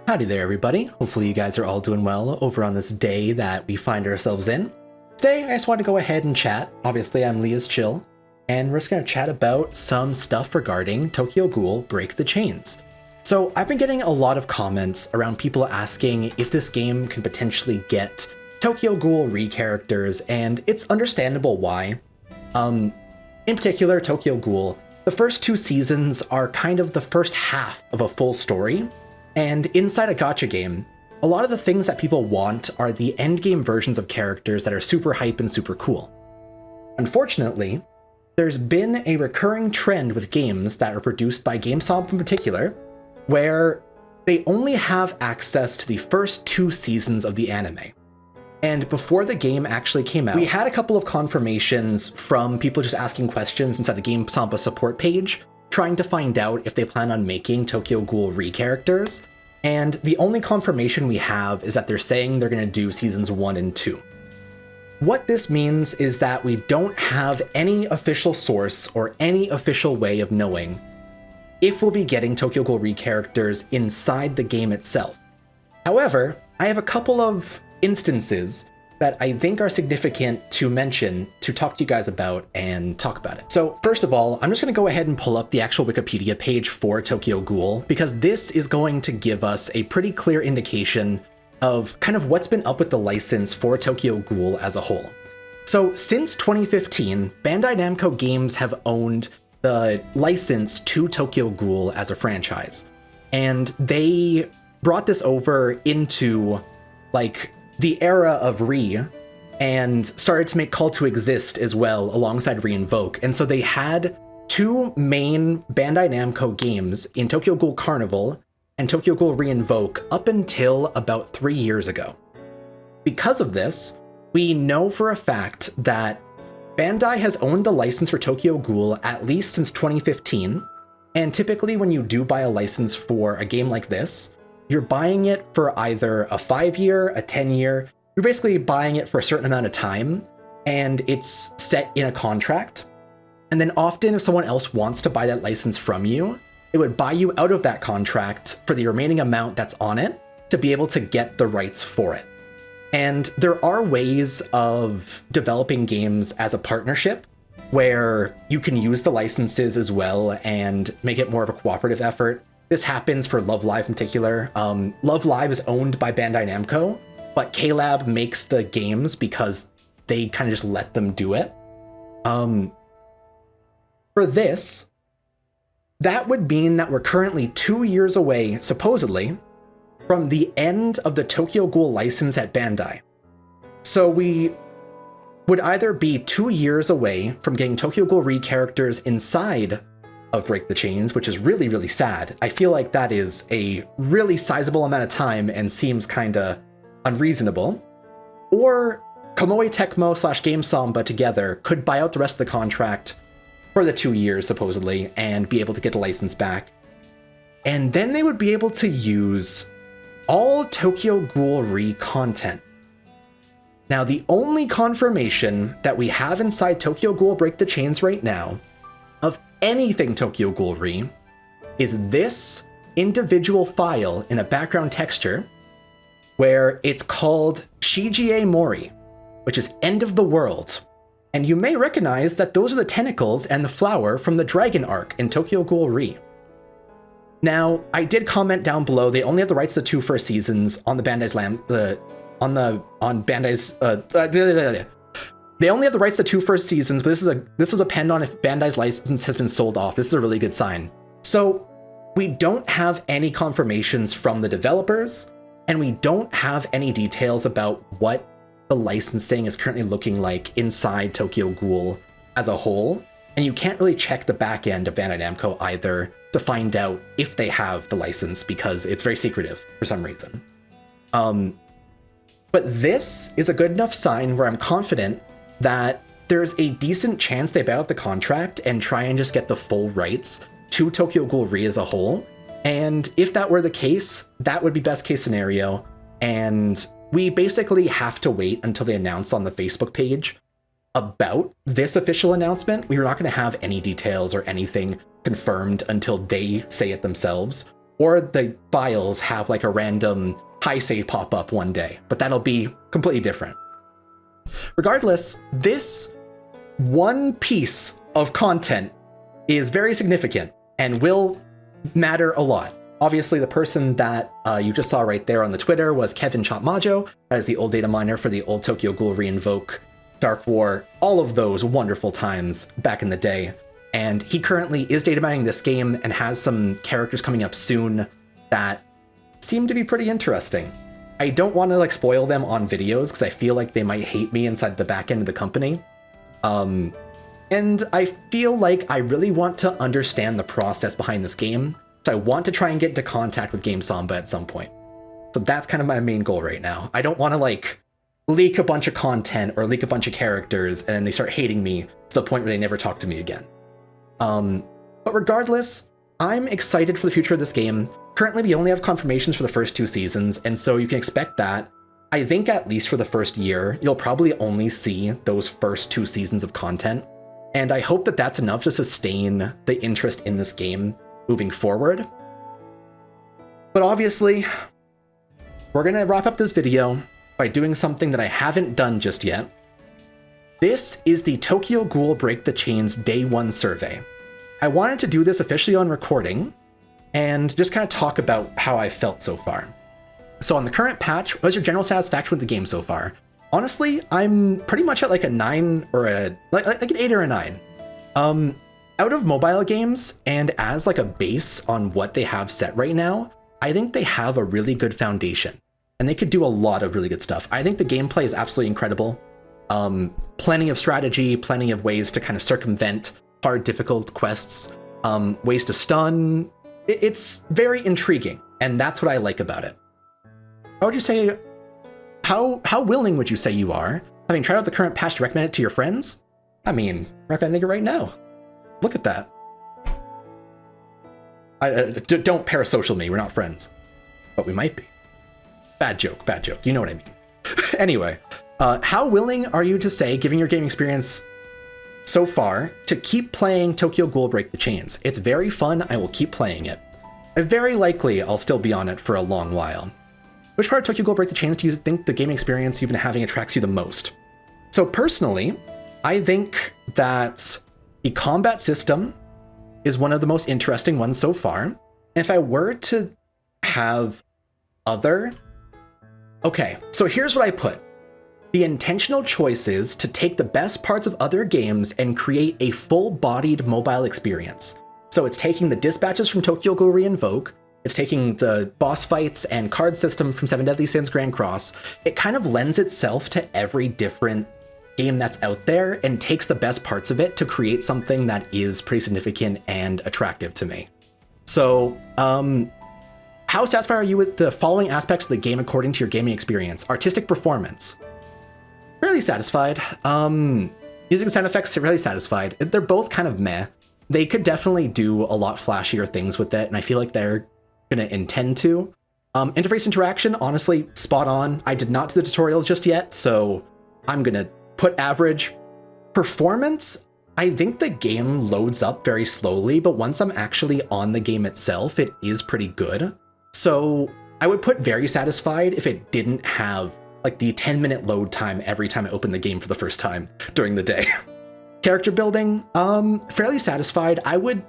Howdy there, everybody. Hopefully you guys are all doing well over on this day that we find ourselves in. Today, I just want to go ahead and chat. Obviously, I'm LeaIsChill, and we're just going to chat about some stuff regarding Tokyo Ghoul Break the Chains. So I've been getting a lot of comments around people asking if this game can potentially get Tokyo Ghoul RE characters, and it's understandable why. In particular, Tokyo Ghoul, the first two seasons are kind of the first half of a full story. And inside a gacha game, a lot of the things that people want are the endgame versions of characters that are super hype and super cool. Unfortunately, there's been a recurring trend with games that are produced by GameStop in particular, where they only have access to the first two seasons of the anime. And before the game actually came out, we had a couple of confirmations from people just asking questions inside the GameStop support page, trying to find out if they plan on making Tokyo Ghoul RE characters, and the only confirmation we have is that they're saying they're going to do seasons 1 and 2. What this means is that we don't have any official source or any official way of knowing if we'll be getting Tokyo Ghoul RE characters inside the game itself. However, I have a couple of instances that I think are significant to mention to talk to you guys about and talk about it. So first of all, I'm just going to go ahead and pull up the actual Wikipedia page for Tokyo Ghoul, because this is going to give us a pretty clear indication of kind of what's been up with the license for Tokyo Ghoul as a whole. So since 2015, Bandai Namco Games have owned the license to Tokyo Ghoul as a franchise. And they brought this over into like the era of RE, and started to make Call to Exist as well alongside Re-Invoke. And so they had two main Bandai Namco games in Tokyo Ghoul Carnival and Tokyo Ghoul Re-Invoke up until about 3 years ago. Because of this, we know for a fact that Bandai has owned the license for Tokyo Ghoul at least since 2015, and typically when you do buy a license for a game like this, you're buying it for either a 5-year, a 10-year, you're basically buying it for a certain amount of time, and it's set in a contract. And then often if someone else wants to buy that license from you, it would buy you out of that contract for the remaining amount that's on it to be able to get the rights for it. And there are ways of developing games as a partnership where you can use the licenses as well and make it more of a cooperative effort. This happens for Love Live in particular. Love Live is owned by Bandai Namco, but K-Lab makes the games because they kind of just let them do it. For this, that would mean that we're currently 2 years away, supposedly, from the end of the Tokyo Ghoul license at Bandai. So we would either be 2 years away from getting Tokyo Ghoul RE characters inside of Break the Chains, which is really, really sad. I feel like that is a really sizable amount of time and seems kinda unreasonable. Or Komoe Tecmo / Game Samba together could buy out the rest of the contract for the 2 years, supposedly, and be able to get the license back. And then they would be able to use all Tokyo Ghoul RE content. Now, the only confirmation that we have inside Tokyo Ghoul Break the Chains right now of anything Tokyo Ghoul RE is this individual file in a background texture where it's called Shigie Mori, which is End of the World. And you may recognize that those are the tentacles and the flower from the dragon arc in Tokyo Ghoul RE. Now, I did comment down below, they only have the rights to the 2 first seasons on the Bandai's They only have the rights to the 2 first seasons, but this will depend on if Bandai's license has been sold off. This is a really good sign. So we don't have any confirmations from the developers, and we don't have any details about what the licensing is currently looking like inside Tokyo Ghoul as a whole. And you can't really check the back end of Bandai Namco either to find out if they have the license, because it's very secretive for some reason. But this is a good enough sign where I'm confident that there's a decent chance they buy out the contract and try and just get the full rights to Tokyo Ghoul RE as a whole. And if that were the case, that would be best case scenario. And we basically have to wait until they announce on the Facebook page about this official announcement. We are not going to have any details or anything confirmed until they say it themselves. or the files have like a random high save pop up one day, but that'll be completely different. Regardless, this one piece of content is very significant and will matter a lot. Obviously, the person that you just saw right there on the Twitter was Kevin Chopmajo. That is the old data miner for the old Tokyo Ghoul Reinvoke, Dark War, all of those wonderful times back in the day. And he currently is data mining this game and has some characters coming up soon that seem to be pretty interesting. I don't want to like spoil them on videos because I feel like they might hate me inside the back end of the company. And I feel like I really want to understand the process behind this game. So I want to try and get into contact with Game Samba at some point. So that's kind of my main goal right now. I don't want to like leak a bunch of content or leak a bunch of characters and they start hating me to the point where they never talk to me again. But regardless, I'm excited for the future of this game. Currently, we only have confirmations for the first 2 seasons, and so you can expect that. I think at least for the first year, you'll probably only see those first 2 seasons of content. And I hope that that's enough to sustain the interest in this game moving forward. But obviously, we're gonna wrap up this video by doing something that I haven't done just yet. This is the Tokyo Ghoul Break the Chains Day 1 survey. I wanted to do this officially on recording and just kind of talk about how I felt so far. So on the current patch, what's your general satisfaction with the game so far? Honestly, I'm pretty much at like a 9 or like an 8 or a 9. Out of mobile games and as like a base on what they have set right now, I think they have a really good foundation and they could do a lot of really good stuff. I think the gameplay is absolutely incredible. Plenty of strategy, plenty of ways to kind of circumvent hard, difficult quests, ways to stun. It's very intriguing, and that's what I like about it. How would you say, how willing would you say you are, having tried out the current patch, to recommend it to your friends? I mean, recommending it right now. Look at that. Don't parasocial me, we're not friends. But we might be. Bad joke, you know what I mean. Anyway, how willing are you to say, given your gaming experience so far, to keep playing Tokyo Ghoul Break the Chains? It's very fun, I will keep playing it. Very likely, I'll still be on it for a long while. Which part of Tokyo Ghoul Break the Chains do you think the gaming experience you've been having attracts you the most? So personally, I think that the combat system is one of the most interesting ones so far. And if I were to have other... Okay, so here's what I put. The intentional choices to take the best parts of other games and create a full-bodied mobile experience. So it's taking the dispatches from Tokyo Ghoul Reinvoke, it's taking the boss fights and card system from Seven Deadly Sins Grand Cross. It kind of lends itself to every different game that's out there and takes the best parts of it to create something that is pretty significant and attractive to me. So, how satisfied are you with the following aspects of the game according to your gaming experience? Artistic performance. Fairly satisfied. Music and sound effects, really satisfied. They're both kind of meh. They could definitely do a lot flashier things with it, and I feel like they're gonna intend to. Interface interaction, honestly, spot on. I did not do the tutorials just yet, so I'm gonna put average. Performance, I think the game loads up very slowly, but once I'm actually on the game itself, it is pretty good. So I would put very satisfied if it didn't have like the 10-minute load time every time I open the game for the first time during the day. Character building, fairly satisfied. I would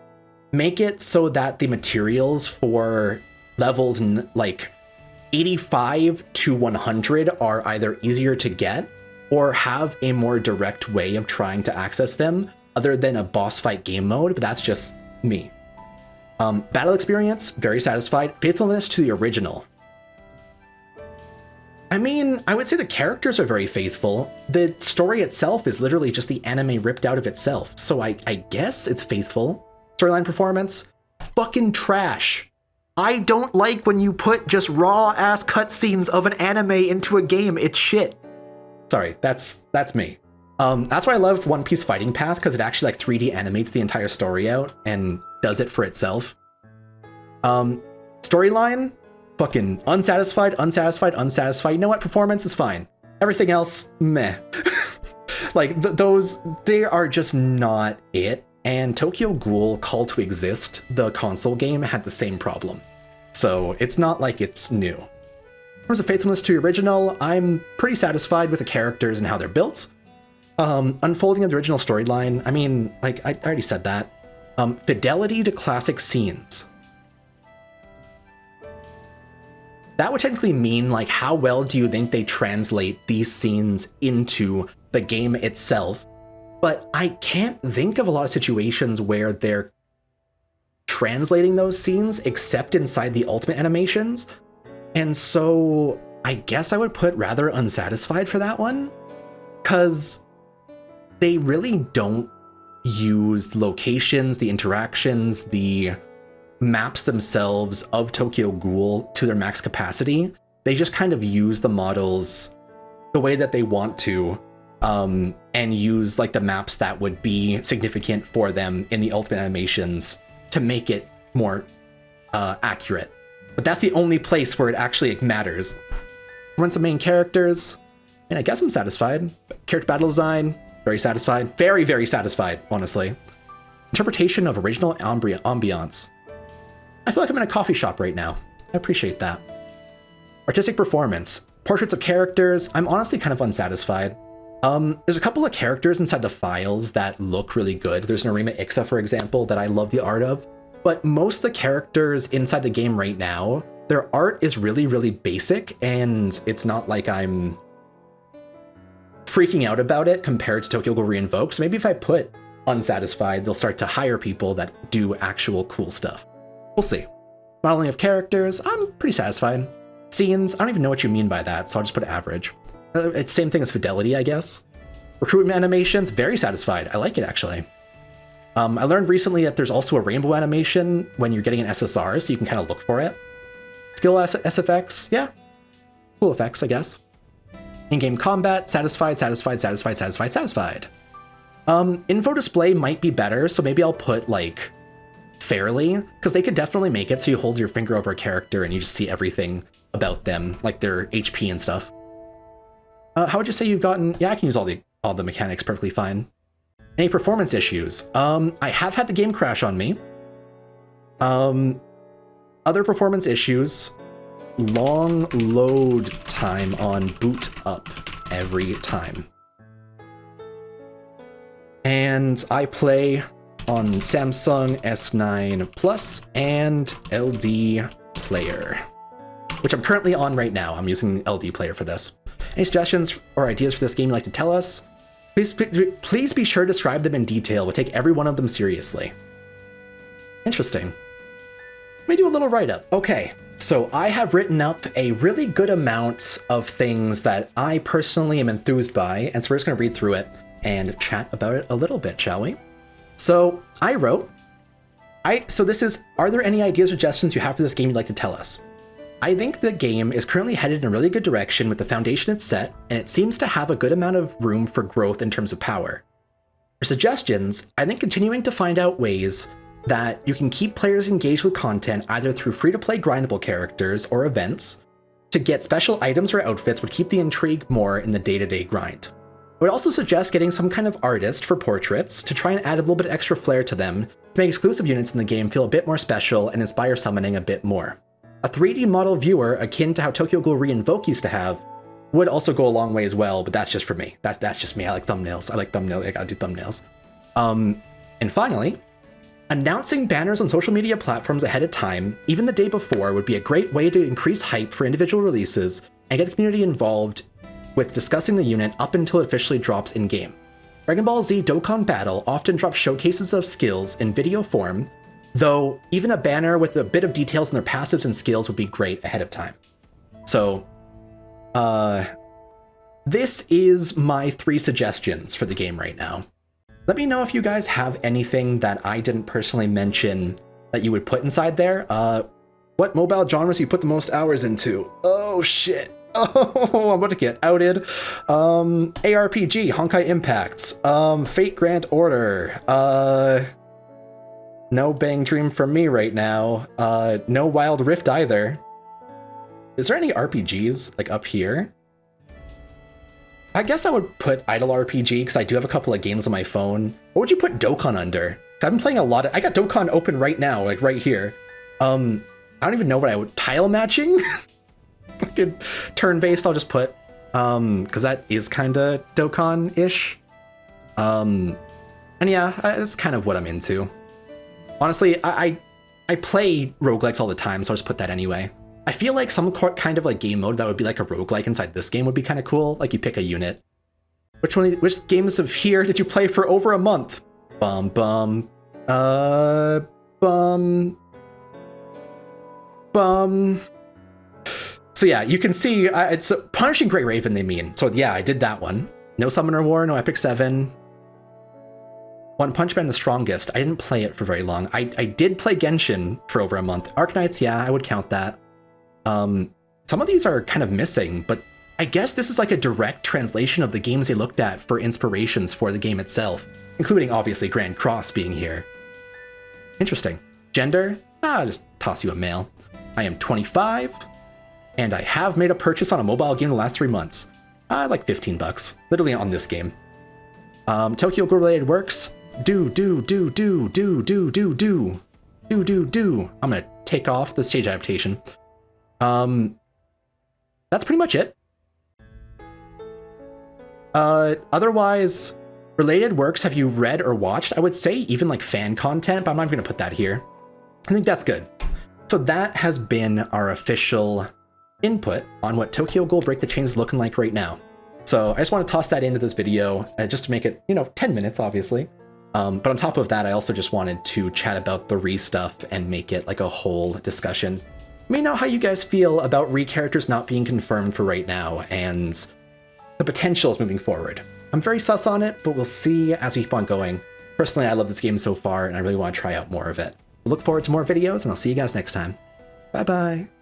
make it so that the materials for levels like 85 to 100 are either easier to get or have a more direct way of trying to access them other than a boss fight game mode, but that's just me. Battle experience, very satisfied. Faithfulness to the original. I mean, I would say the characters are very faithful. The story itself is literally just the anime ripped out of itself, so I guess it's faithful. Storyline performance, fucking trash. I don't like when you put just raw-ass cutscenes of an anime into a game. It's shit. Sorry, that's me. That's why I love One Piece Fighting Path, because it actually like 3D animates the entire story out and does it for itself. Storyline, fucking unsatisfied. You know what? Performance is fine. Everything else, meh. Like, they are just not it. And Tokyo Ghoul Call to Exist, the console game, had the same problem. So it's not like it's new. In terms of faithfulness to the original, I'm pretty satisfied with the characters and how they're built. Unfolding of the original storyline, I mean, like, I already said that. Fidelity to classic scenes. That would technically mean, like, how well do you think they translate these scenes into the game itself? But I can't think of a lot of situations where they're translating those scenes except inside the ultimate animations. And so I guess I would put rather unsatisfied for that one, because they really don't use the locations, the interactions, the maps themselves of Tokyo Ghoul to their max capacity. They just kind of use the models the way that they want to, and use like the maps that would be significant for them in the ultimate animations to make it more accurate. But that's the only place where it actually matters. Run some main characters, and I guess I'm satisfied. Character battle design, very satisfied. Very, very satisfied, honestly. Interpretation of original ambiance. I feel like I'm in a coffee shop right now. I appreciate that. Artistic performance. Portraits of characters, I'm honestly kind of unsatisfied. There's a couple of characters inside the files that look really good. There's Narima Ixa, for example, that I love the art of. But most of the characters inside the game right now, their art is really, really basic, and it's not like I'm freaking out about it compared to Tokyo Ghoul RE: So maybe if I put unsatisfied, they'll start to hire people that do actual cool stuff. We'll see. Modeling of characters, I'm pretty satisfied. Scenes, I don't even know what you mean by that, so I'll just put average. It's same thing as fidelity, I guess. Recruitment animations, very satisfied. I like it, actually. I learned recently that there's also a rainbow animation when you're getting an SSR, so you can kind of look for it. Skill SFX, yeah. Cool effects, I guess. In-game combat, satisfied, satisfied, satisfied, satisfied, satisfied. Info display might be better, so maybe I'll put, like, fairly, because they could definitely make it so you hold your finger over a character and you just see everything about them, like their HP and stuff. How would you say you've gotten... Yeah, I can use all the mechanics perfectly fine. Any performance issues? I have had the game crash on me. Other performance issues. Long load time on boot up every time. And I play on Samsung S9 Plus and LD Player, which I'm currently on right now. I'm using LD Player for this. Any suggestions or ideas for this game you'd like to tell us? Please be sure to describe them in detail. We'll take every one of them seriously. Interesting. Let me do a little write-up. Okay, so I have written up a really good amount of things that I personally am enthused by, and so we're just going to read through it and chat about it a little bit, shall we? So I wrote, so this is, are there any ideas or suggestions you have for this game you'd like to tell us? I think the game is currently headed in a really good direction with the foundation it's set, and it seems to have a good amount of room for growth in terms of power. For suggestions, I think continuing to find out ways that you can keep players engaged with content either through free-to-play grindable characters or events to get special items or outfits would keep the intrigue more in the day-to-day grind. I would also suggest getting some kind of artist for portraits to try and add a little bit of extra flair to them to make exclusive units in the game feel a bit more special and inspire summoning a bit more. A 3D model viewer akin to how Tokyo Ghoul RE used to have would also go a long way as well, but that's just for me. That's just me. I like thumbnails. I gotta do thumbnails. And finally, announcing banners on social media platforms ahead of time, even the day before, would be a great way to increase hype for individual releases and get the community involved with discussing the unit up until it officially drops in-game. Dragon Ball Z Dokkan Battle often drops showcases of skills in video form, though even a banner with a bit of details on their passives and skills would be great ahead of time. So, this is my 3 suggestions for the game right now. Let me know if you guys have anything that I didn't personally mention that you would put inside there. What mobile genres you put the most hours into? Oh shit. Oh, I'm about to get outed. ARPG, Honkai Impacts, Fate Grand Order, no Bang Dream from me right now, no Wild Rift either. Is there any RPGs, like, up here? I guess I would put Idle RPG, because I do have a couple of games on my phone. What would you put Dokkan under? I've been playing a lot of... I got Dokkan open right now, like, right here. I don't even know what I would, tile matching? Fucking turn-based, I'll just put, because that is kind of Dokkan-ish. And yeah, that's kind of what I'm into. Honestly, I play roguelikes all the time, so I'll just put that anyway. I feel like some kind of like game mode that would be like a roguelike inside this game would be kind of cool. Like you pick a unit. Which games of here did you play for over a month? Bum. So yeah, you can see it's Punishing Great Raven they mean. So yeah, I did that one. No Summoner War, no Epic 7. One Punch Man the Strongest. I didn't play it for very long. I did play Genshin for over a month. Arknights, yeah, I would count that. Some of these are kind of missing, but I guess this is like a direct translation of the games they looked at for inspirations for the game itself, including obviously Grand Cross being here. Interesting. Gender? I'll just toss you a male. I am 25, and I have made a purchase on a mobile game in the last 3 months. Like 15 bucks, literally on this game. Tokyo Ghoul related works. I'm gonna take off the stage adaptation. That's pretty much it. Otherwise, related works have you read or watched? I would say even like fan content, but I'm not even gonna put that here. I think that's good. So that has been our official input on what Tokyo Ghoul Break the Chains is looking like right now. So I just want to toss that into this video just to make it, 10 minutes, obviously. But on top of that, I also just wanted to chat about the RE stuff and make it like a whole discussion. Let me know how you guys feel about RE characters not being confirmed for right now and the potentials moving forward. I'm very sus on it, but we'll see as we keep on going. Personally, I love this game so far, and I really want to try out more of it. Look forward to more videos, and I'll see you guys next time. Bye-bye.